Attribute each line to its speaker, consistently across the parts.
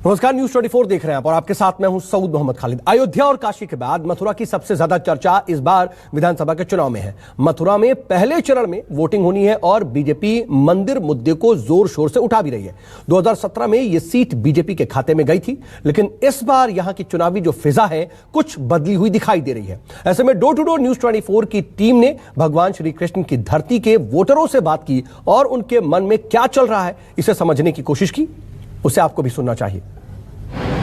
Speaker 1: नमस्कार, न्यूज 24 देख रहे हैं आप और आपके साथ मैं हूं सऊद मोहम्मद खालिद। अयोध्या और काशी के बाद मथुरा की सबसे ज्यादा चर्चा इस बार विधानसभा के चुनाव में है। मथुरा में पहले चरण में वोटिंग होनी है और बीजेपी मंदिर मुद्दे को जोर शोर से उठा भी रही है। 2017 में यह सीट बीजेपी के खाते में गई थी, लेकिन इस बार यहां की चुनावी जो फिजा है कुछ बदली हुई दिखाई दे रही है। ऐसे में डोर टू डोर न्यूज 24 की टीम ने भगवान श्री कृष्ण की धरती के वोटरों से बात की और उनके मन में क्या चल रहा है इसे समझने की कोशिश की। उसे आपको भी सुनना चाहिए।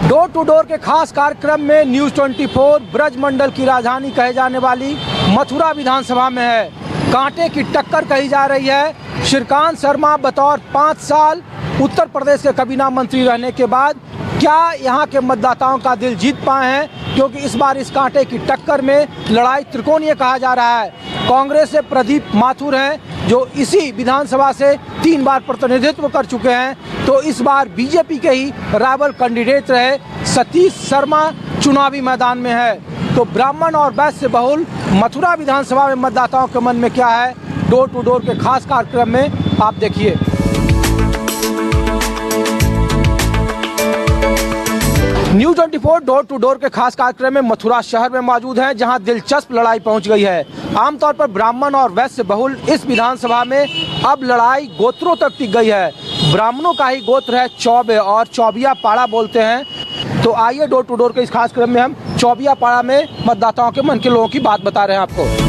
Speaker 2: डोर टू डोर के खास कार्यक्रम में न्यूज 24 ब्रज मंडल की राजधानी कहे जाने वाली मथुरा विधानसभा में है। कांटे की टक्कर कही जा रही है। श्रीकांत शर्मा बतौर 5 साल उत्तर प्रदेश के कैबिनेट मंत्री रहने के बाद क्या यहाँ के मतदाताओं का दिल जीत पाए हैं, क्योंकि इस बार इस कांटे की टक्कर में लड़ाई त्रिकोणीय कहा जा रहा है। कांग्रेस से प्रदीप माथुर हैं जो इसी विधानसभा से 3 बार प्रतिनिधित्व कर चुके हैं, तो इस बार बीजेपी के ही राइवल कैंडिडेट रहे सतीश शर्मा चुनावी मैदान में है। तो ब्राह्मण और वैश्य बहुल मथुरा विधानसभा में मतदाताओं के मन में क्या है, डोर टू डोर के खास कार्यक्रम में आप देखिए। न्यूज 24 डोर टू डोर के खास कार्यक्रम में मथुरा शहर में मौजूद है, जहां दिलचस्प लड़ाई पहुंच गई है। आमतौर पर ब्राह्मण और वैश्य बहुल इस विधानसभा में अब लड़ाई गोत्रों तक टिक गई है। ब्राह्मणों का ही गोत्र है चौबे और चौबिया पाड़ा बोलते हैं। तो आइए डोर टू डोर के इस खास क्रम में हम चौबिया पाड़ा में मतदाताओं के मन के लोगों की बात बता रहे हैं आपको।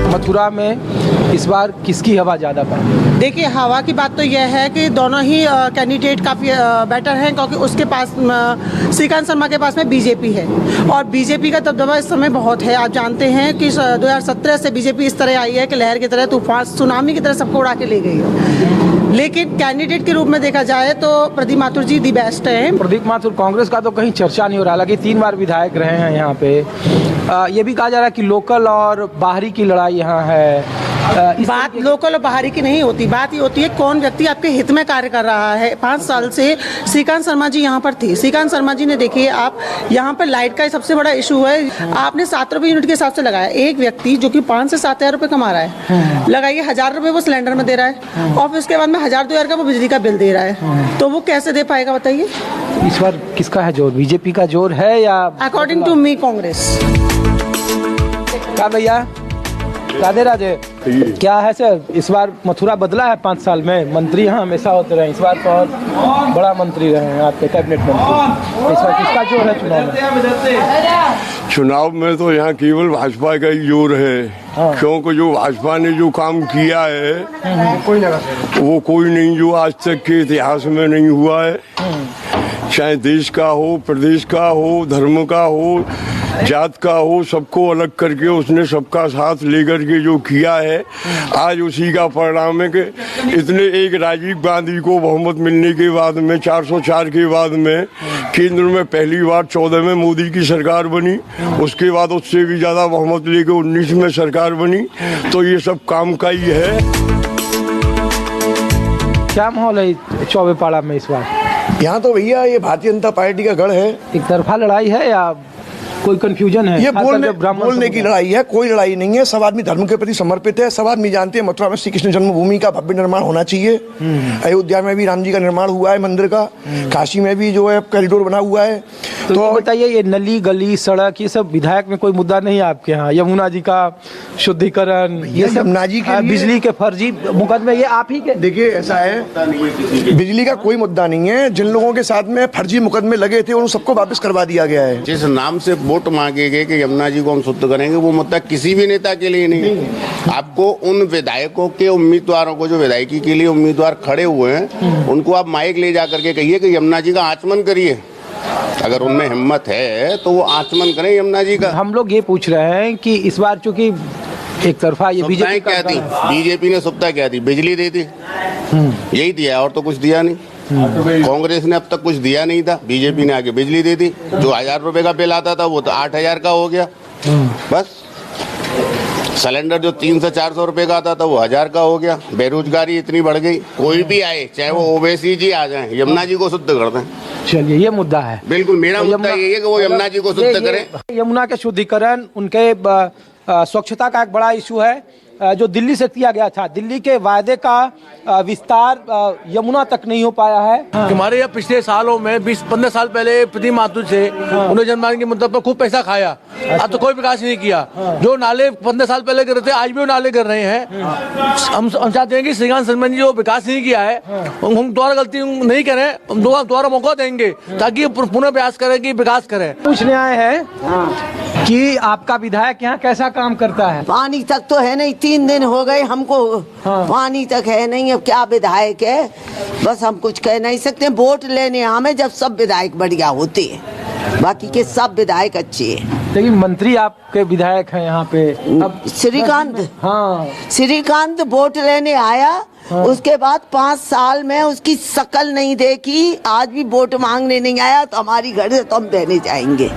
Speaker 2: मथुरा में इस बार किसकी हवा ज़्यादा पाएगी?
Speaker 3: देखिए, हवा की बात तो यह है कि दोनों ही कैंडिडेट काफ़ी बेटर हैं, क्योंकि उसके पास श्रीकांत शर्मा के पास में बीजेपी है और बीजेपी का दबदबा इस समय बहुत है। आप जानते हैं कि 2017 से बीजेपी इस तरह आई है कि लहर की तरह, तूफान सुनामी की तरह सबको उड़ा के ले गई है। लेकिन कैंडिडेट के रूप में देखा जाए तो प्रदीप माथुर जी दी बेस्ट हैं।
Speaker 2: प्रदीप माथुर कांग्रेस का तो कहीं चर्चा नहीं हो रहा, हालांकि 3 बार विधायक रहे हैं यहाँ पे। ये भी कहा जा रहा है कि लोकल और बाहरी की लड़ाई यहाँ है।
Speaker 3: बात लोकल और बाहरी की नहीं होती, बात ये होती है कौन व्यक्ति आपके हित में कार्य कर रहा है। 5 साल से श्रीकांत शर्मा जी यहाँ पर थे। श्रीकांत शर्मा जी ने, देखिए आप यहाँ पर लाइट का सबसे बड़ा इशू है। आपने 7 रुपये यूनिट के हिसाब से लगाया। एक व्यक्ति जो कि 5 से 7 हज़ार रुपये कमा रहा है, लगाइए 1000 रुपये वो सिलेंडर में दे रहा है और फिर उसके बाद में 1000-2000 का वो बिजली का बिल दे रहा है, तो वो कैसे दे पाएगा बताइए?
Speaker 2: इस बार किसका है जोर? बीजेपी का जोर है या
Speaker 3: अकॉर्डिंग टू मी कांग्रेस?
Speaker 2: क्या भैया राधे राधे। क्या है सर, इस बार मथुरा बदला है 5 साल में? मंत्री यहाँ हमेशा होते रहे, इस बार बहुत बड़ा मंत्री रहे हैं आपके कैबिनेट मंत्री। इस बार किसका जोर है चुनाव में?
Speaker 4: चुनाव में तो यहाँ केवल भाजपा का ही जोर है। हाँ। क्योंकि जो भाजपा ने जो काम किया है वो कोई नहीं जो आज तक के इतिहास में नहीं हुआ है। चाहे देश का हो, प्रदेश का हो, धर्म का हो, जात का हो, सबको अलग करके उसने सबका साथ लेकर के जो किया है, आज उसी का परिणाम है कि इतने एक राजीव गांधी को बहुमत मिलने के बाद में 404 के बाद में केंद्र में पहली बार 14 में मोदी की सरकार बनी, उसके बाद उससे भी ज़्यादा बहुमत लेके 19 में सरकार बनी। तो ये सब काम का ही है।
Speaker 2: क्या माहौल है चौबे पाड़ा में इस बार?
Speaker 5: यहाँ तो भैया ये भारतीय जनता पार्टी का गढ़ है।
Speaker 2: एक तरफा लड़ाई है या कोई कंफ्यूजन है?
Speaker 5: ये बोलने की लड़ाई है, कोई लड़ाई नहीं है। सब आदमी धर्म के प्रति समर्पित है। सब आदमी जानते हैं मथुरा में श्री कृष्ण जन्मभूमि का भव्य निर्माण होना चाहिए। अयोध्या में भी राम जी का निर्माण हुआ है मंदिर का, काशी में भी जो है कॉरिडोर बना हुआ है।
Speaker 2: तो बताइए, ये नली गली सड़क ये सब विधायक में कोई मुद्दा नहीं है आपके यहाँ? यमुना जी का शुद्धिकरण, ये सब
Speaker 5: यमुना जी के
Speaker 2: बिजली के फर्जी मुकदमे, ये आप ही के?
Speaker 5: देखिए ऐसा है, बिजली का कोई मुद्दा नहीं है। जिन लोगों के साथ में फर्जी मुकदमे लगे थे उन सबको वापस करवा दिया गया है।
Speaker 6: जिस नाम से वोट मांगे गए कि यमुना जी को हम शुद्ध करेंगे, वो मुद्दा किसी भी नेता के लिए नहीं। आपको उन विधायकों के उम्मीदवारों को, जो विधायकी के लिए उम्मीदवार खड़े हुए हैं, उनको आप माइक ले जा करके कहिए कि यमुना जी का आचमन करिए। अगर उनमें हिम्मत है तो वो आचमन करें यमुना जी का।
Speaker 2: हम लोग ये पूछ रहे हैं कि इस बार चूंकि एक तरफा ये बीजेपी
Speaker 6: क्या थी, बीजेपी ने सुविधा क्या दी? बिजली दी थी, यही दिया, और तो कुछ दिया नहीं। कांग्रेस ने अब तक कुछ दिया नहीं था, बीजेपी ने आके बिजली दे दी। जो 1000 रुपए का बिल आता था वो तो 8000 का हो गया। बस सिलेंडर जो 300 से 400 रुपए का आता था वो 1000 का हो गया। बेरोजगारी इतनी बढ़ गई, कोई भी आए, चाहे वो ओवैसी जी आ जाए, यमुना जी को शुद्ध कर दें।
Speaker 2: चलिए, ये मुद्दा है।
Speaker 6: बिल्कुल, मेरा मुद्दा यही है कि वो यमुना जी को शुद्ध करें।
Speaker 2: यमुना के शुद्धिकरण, उनके स्वच्छता का एक बड़ा इशू है। जो दिल्ली से किया गया था, दिल्ली के वायदे का विस्तार यमुना तक नहीं हो पाया है।
Speaker 7: हमारे यहाँ पिछले सालों में 20-15 साल पहले प्रतिमा माथुर से उन्होंने जनमानस के मुद्दे पर खूब पैसा खाया। अब तो कोई विकास नहीं किया। जो नाले 15 साल पहले कर रहे थे आज भी वो नाले कर रहे हैं। हम चाहते हैं कि श्रीकांत शर्मा जी जो विकास नहीं किया है हम दोबारा गलती नहीं करें, हम दोबारा मौका देंगे ताकि पुनः प्रयास करें कि विकास करें।
Speaker 2: पूछने आए हैं कि आपका विधायक यहाँ कैसा काम करता है?
Speaker 8: पानी तक तो है नहीं, 3 दिन हो गए हमको। पानी तक है नहीं, अब क्या विधायक है, बस हम कुछ कह नहीं सकते। वोट लेने हमें जब सब विधायक बढ़िया होते हैं, बाकी के सब विधायक अच्छे हैं।
Speaker 2: लेकिन मंत्री आपके विधायक हैं यहाँ पे। अब
Speaker 8: श्रीकांत,
Speaker 2: हाँ
Speaker 8: श्रीकांत वोट लेने आया, उसके बाद 5 साल में उसकी शकल नहीं देखी, आज भी वोट मांगने नहीं आया। तो हमारी घर से तो हम देने जाएंगे।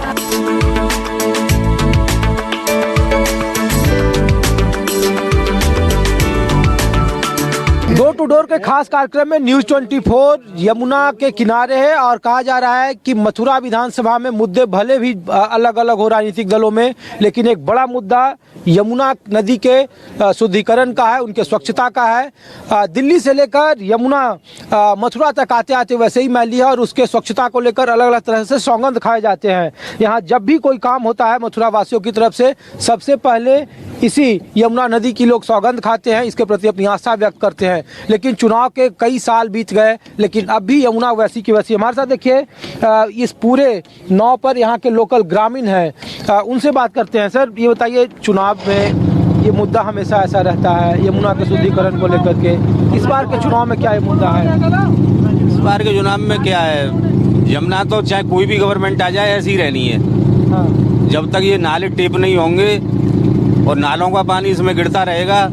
Speaker 2: डोर टू डोर के खास कार्यक्रम में न्यूज 24 यमुना के किनारे है और कहा जा रहा है कि मथुरा विधानसभा में मुद्दे भले भी अलग अलग हो राजनीतिक दलों में, लेकिन एक बड़ा मुद्दा यमुना नदी के शुद्धिकरण का है, उनके स्वच्छता का है। दिल्ली से लेकर यमुना मथुरा तक आते आते वैसे ही मैली है और उसके स्वच्छता को लेकर अलग अलग तरह से सौगंध खाए जाते हैं। यहाँ जब भी कोई काम होता है मथुरा वासियों की तरफ से सबसे पहले इसी यमुना नदी की लोग सौगंध खाते हैं, इसके प्रति अपनी आस्था व्यक्त करते हैं। लेकिन चुनाव के कई साल बीत गए, लेकिन अब भी यमुना वैसी की वैसी। हमारे साथ देखिए इस पूरे नाव पर यहाँ के लोकल ग्रामीण हैं, उनसे बात करते हैं। सर ये बताइए, चुनाव में ये मुद्दा हमेशा ऐसा रहता है यमुना के शुद्धिकरण को लेकर के, इस बार के चुनाव में क्या ये मुद्दा है?
Speaker 9: इस बार के चुनाव में क्या है, यमुना तो चाहे कोई भी गवर्नमेंट आ जाए ऐसी ही रहनी है।
Speaker 2: हाँ।
Speaker 9: जब तक ये नाले टेप नहीं होंगे और नालों का पानी इसमें गिरता रहेगा,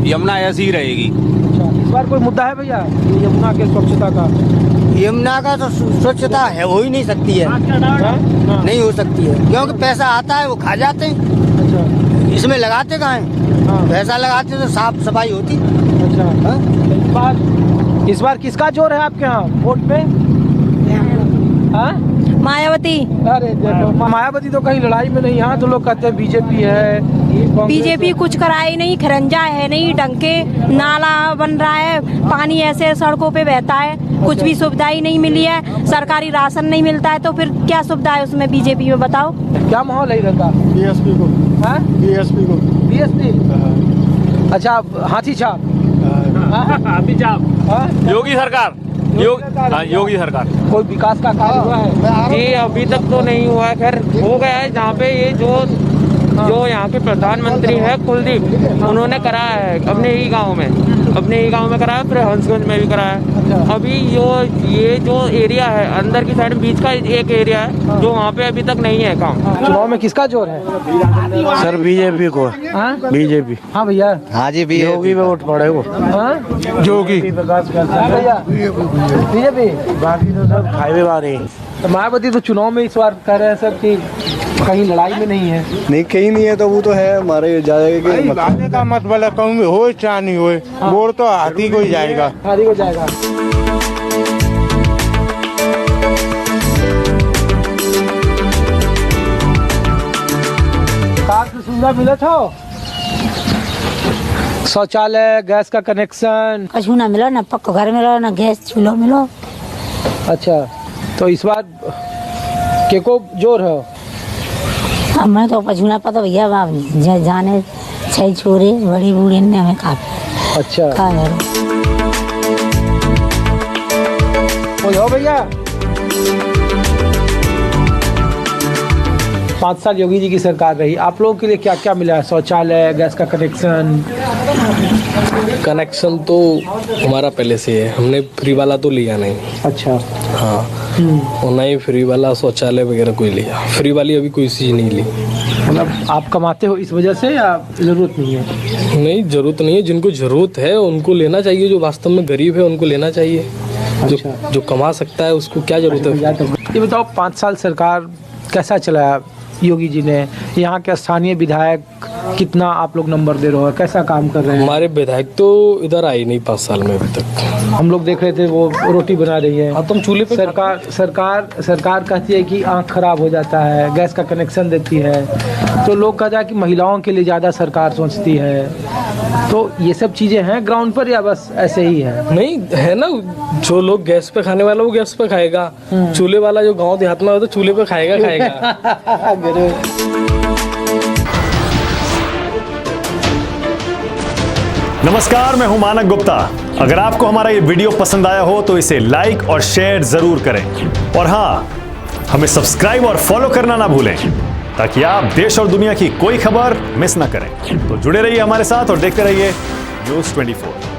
Speaker 9: यमुना ऐसी ही रहेगी।
Speaker 2: अच्छा, इस बार कोई मुद्दा है भैया यमुना के स्वच्छता का?
Speaker 10: यमुना का तो स्वच्छता है हो ही नहीं सकती है। नहीं हो सकती है क्योंकि पैसा आता है वो खा जाते हैं।
Speaker 2: अच्छा,
Speaker 10: इसमें लगाते कहाँ हैं? पैसा लगाते तो साफ सफाई होती।
Speaker 2: अच्छा, इस बार किसका जोर है आपके यहाँ वोट पे?
Speaker 11: मायावती।
Speaker 2: अरे देखो, मायावती तो कहीं लड़ाई में नहीं, यहाँ तो लोग कहते हैं बीजेपी है।
Speaker 11: बीजेपी कुछ कराई नहीं, खरंजा है नहीं, ढंग के नाला बन रहा है, पानी ऐसे सड़कों पे बहता है, कुछ भी सुविधा ही नहीं मिली है, सरकारी राशन नहीं मिलता है, तो फिर क्या सुविधा है उसमें बीजेपी में, बताओ
Speaker 2: क्या माहौल है इधर का?
Speaker 12: बीएसपी को।
Speaker 2: बीएसपी। अच्छा, हाथी छाप।
Speaker 12: हाथी छाप। योगी सरकार। योगी सरकार।
Speaker 2: कोई विकास का कार्य हुआ है?
Speaker 13: जी अभी तक तो नहीं हुआ है, खैर हो गया है। जहाँ पे ये जो यहाँ के प्रधानमंत्री है कुलदीप, उन्होंने कराया है अपने ही गांव में कराया, फिर हंसगंज में भी कराया। अभी ये जो एरिया है अंदर की साइड बीच का एक एरिया है जो वहाँ पे अभी तक नहीं है काम।
Speaker 2: चुनाव में किसका जोर है?
Speaker 12: सर बीजेपी को। बीजेपी।
Speaker 2: हाँ भैया।
Speaker 10: हाँ जी,
Speaker 12: योगी पे वोट पड़े वो। योगी।
Speaker 2: भैया बीजेपी।
Speaker 12: बाकी तो सब खाए वाले।
Speaker 2: तो मायावती तो चुनाव में इस बार कह रहे हैं सर कि कहीं लड़ाई में नहीं है।
Speaker 12: नहीं कहीं नहीं है तो वो तो है हमारे जाएगा का मत बोला, कहूँ हो चाहे नहीं हो, वोट तो हाथी को ही जाएगा।
Speaker 2: हाथी को जाएगा। कार से सुविधा मिला था, शौचालय, गैस का कनेक्शन?
Speaker 11: कछु ना मिला, ना पक्का घर मिला, ना गैस चूल्हा मिला।
Speaker 2: अच्छा, तो इस बार के को जोर है?
Speaker 11: हमें तो कछु ना पता भैया, जाने छह छोरे बड़ी बूढ़ी ने हमें काफी।
Speaker 2: अच्छा, हो भैया। 5 साल योगी जी की सरकार रही, आप लोगों के लिए क्या क्या मिला है? शौचालय, गैस का कनेक्शन?
Speaker 14: कनेक्शन तो हमारा पहले से है, हमने फ्री वाला तो लिया नहीं।
Speaker 2: अच्छा।
Speaker 14: हाँ, और नहीं फ्री वाला शौचालय वगैरह कोई लिया, फ्री वाली अभी कोई चीज़ नहीं ली।
Speaker 2: मतलब आप कमाते हो इस वजह से या ज़रूरत नहीं है?
Speaker 14: नहीं, ज़रूरत नहीं है, जिनको ज़रूरत है उनको लेना चाहिए, जो वास्तव में गरीब है उनको लेना चाहिए।
Speaker 2: अच्छा।
Speaker 14: जो कमा सकता है उसको क्या ज़रूरत है?
Speaker 2: ये बताओ, 5 साल सरकार कैसा चलाया योगी जी ने? यहाँ के स्थानीय विधायक कितना आप लोग नंबर दे रहे हो, कैसा काम कर रहे हैं?
Speaker 14: हमारे विधायक तो इधर आई नहीं 5 साल में अभी तक।
Speaker 2: हम लोग देख रहे थे वो रोटी बना रही है।
Speaker 14: अब तुम चूल्हे पे
Speaker 2: सरकार कहती है कि आँख खराब हो जाता है, गैस का कनेक्शन देती है, तो लोग कहता है कि महिलाओं के लिए ज़्यादा सरकार सोचती है। तो ये सब चीज़ें हैं ग्राउंड पर या बस ऐसे ही है?
Speaker 14: नहीं है ना, जो लोग गैस पे खाने वाला वो गैस पे खाएगा, चूल्हे वाला जो गांव देहात में हो तो चूल्हे पे खाएगा।
Speaker 15: नमस्कार, मैं हूं मानक गुप्ता। अगर आपको हमारा ये वीडियो पसंद आया हो तो इसे लाइक और शेयर जरूर करें, और हाँ, हमें सब्सक्राइब और फॉलो करना ना भूलें ताकि आप देश और दुनिया की कोई खबर मिस ना करें। तो जुड़े रहिए हमारे साथ और देखते रहिए न्यूज़ 24।